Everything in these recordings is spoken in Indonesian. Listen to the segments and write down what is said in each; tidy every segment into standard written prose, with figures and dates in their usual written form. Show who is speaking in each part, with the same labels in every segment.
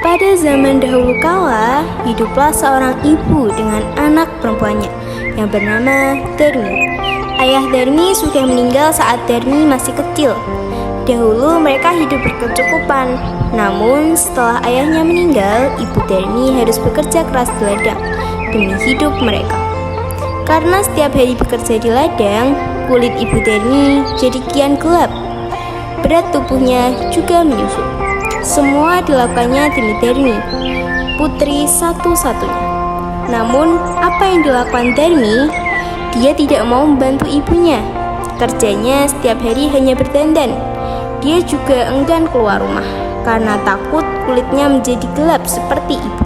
Speaker 1: Pada zaman dahulu kala, hiduplah seorang ibu dengan anak perempuannya yang bernama Darmi. Ayah Darmi sudah meninggal saat Darmi masih kecil. Dahulu mereka hidup berkecukupan, namun setelah ayahnya meninggal, ibu Darmi harus bekerja keras di ladang demi hidup mereka. Karena setiap hari bekerja di ladang, kulit ibu Darmi jadi kian gelap. Berat tubuhnya juga menyusut. Semua dilakukannya demi Darmi, putri satu-satunya. Namun, apa yang dilakukan Darmi? Dia tidak mau membantu ibunya. Kerjanya setiap hari hanya berdandan. Dia juga enggan keluar rumah karena takut kulitnya menjadi gelap seperti ibu.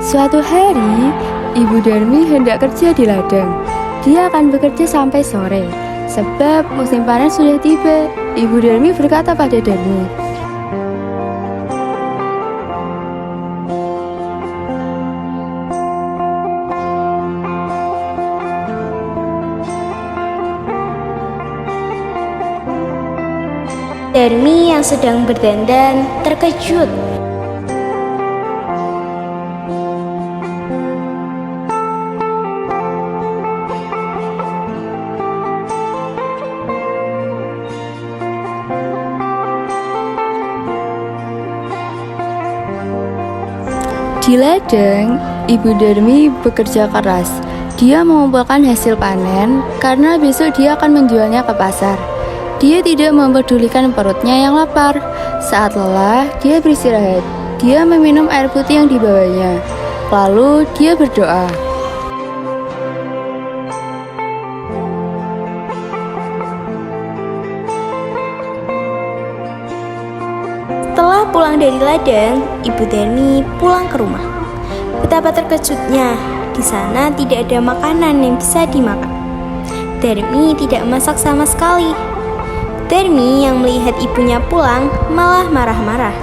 Speaker 2: Suatu hari, Ibu Darmi hendak kerja di ladang. Dia akan bekerja sampai sore, sebab musim panas sudah tiba. Ibu Darmi berkata pada Darmi,
Speaker 1: Darmi yang sedang berdandan terkejut.
Speaker 2: di ladang, Ibu Darmi bekerja keras. Dia mengumpulkan hasil panen karena besok dia akan menjualnya ke pasar. Dia tidak mempedulikan perutnya yang lapar. Saat lelah, dia beristirahat. Dia meminum air putih yang dibawanya. Lalu dia berdoa.
Speaker 1: Setelah pulang dari ladang, Ibu Darmi pulang ke rumah. Betapa terkejutnya, di sana tidak ada makanan yang bisa dimakan. Darmi tidak masak sama sekali. Darmi yang melihat ibunya pulang malah marah-marah.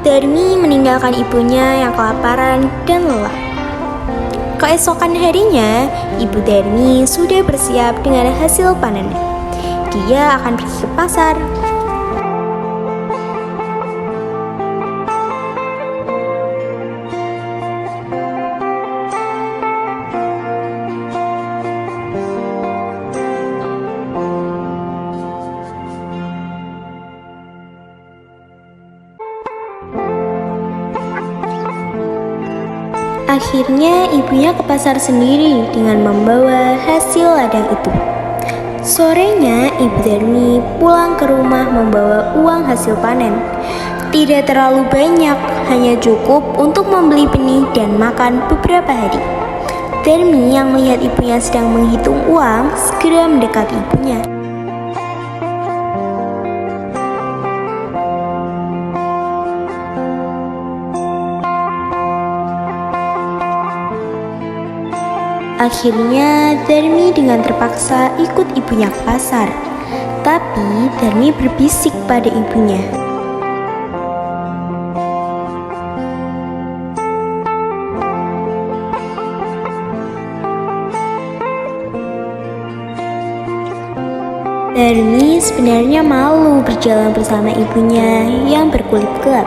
Speaker 1: Darmi meninggalkan ibunya yang kelaparan dan lelah. Keesokan harinya, Ibu Darmi sudah bersiap dengan hasil panennya. Dia akan pergi ke pasar. Akhirnya ibunya ke pasar sendiri dengan membawa hasil ladang itu. Sorenya Ibu Darmi pulang ke rumah membawa uang hasil panen. Tidak terlalu banyak, hanya cukup untuk membeli benih dan makan beberapa hari. Darmi yang melihat ibunya sedang menghitung uang segera mendekati ibunya. Akhirnya, Darmi dengan terpaksa ikut ibunya ke pasar. Tapi, Darmi berbisik pada ibunya. Darmi sebenarnya malu berjalan bersama ibunya yang berkulit gelap.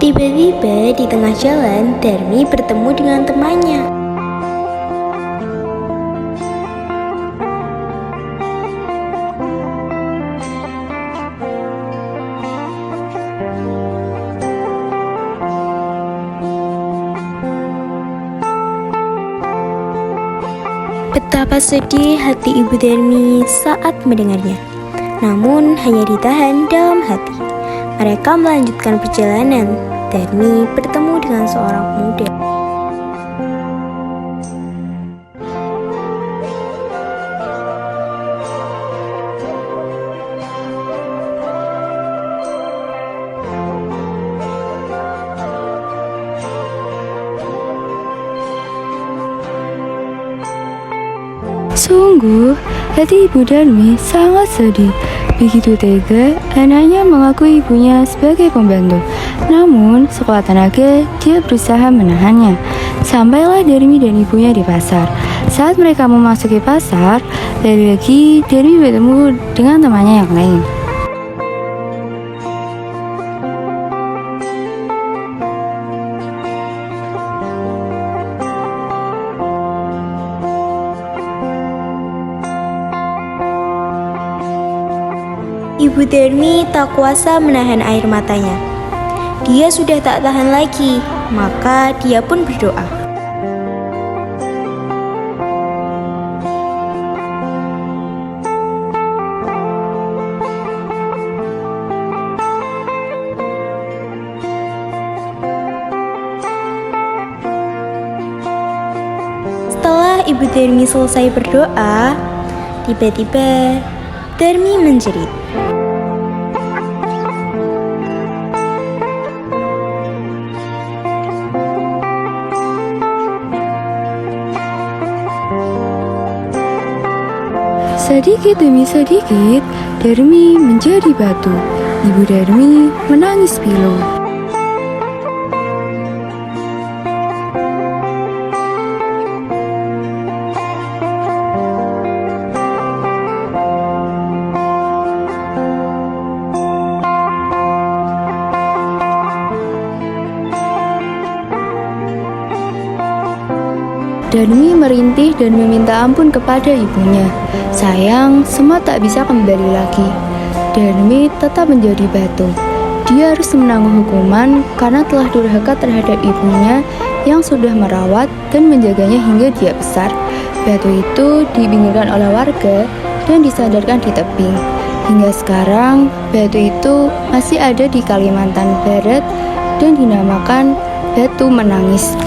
Speaker 1: Tiba-tiba di tengah jalan, Darmi bertemu dengan temannya. Betapa sedih hati Ibu Darmi saat mendengarnya. Namun hanya ditahan dalam hati. Mereka melanjutkan perjalanan. Darmi bertemu dengan seorang pemuda.
Speaker 2: Sungguh, hati Ibu Darmi sangat sedih. Begitu tega, anaknya mengakui ibunya sebagai pembantu. Namun, sekuat tenaga, dia berusaha menahannya. Sampailah Darmi dan ibunya di pasar. Saat mereka memasuki pasar, lagi-lagi Darmi bertemu dengan temannya yang lain.
Speaker 1: Ibu Darmi tak kuasa menahan air matanya. Dia sudah tak tahan lagi, maka dia pun berdoa. Setelah Ibu Darmi selesai berdoa, tiba-tiba Darmi menjerit.
Speaker 2: Sedikit demi sedikit, Darmi menjadi batu. Ibu Darmi menangis pilu. Darmi merintih dan meminta ampun kepada ibunya. Sayang, semua tak bisa kembali lagi. Darmi tetap menjadi batu. Dia harus menanggung hukuman karena telah durhaka terhadap ibunya yang sudah merawat dan menjaganya hingga dia besar. Batu itu dibingungkan oleh warga dan disandarkan di tebing. Hingga sekarang, batu itu masih ada di Kalimantan Barat dan dinamakan Batu Menangis.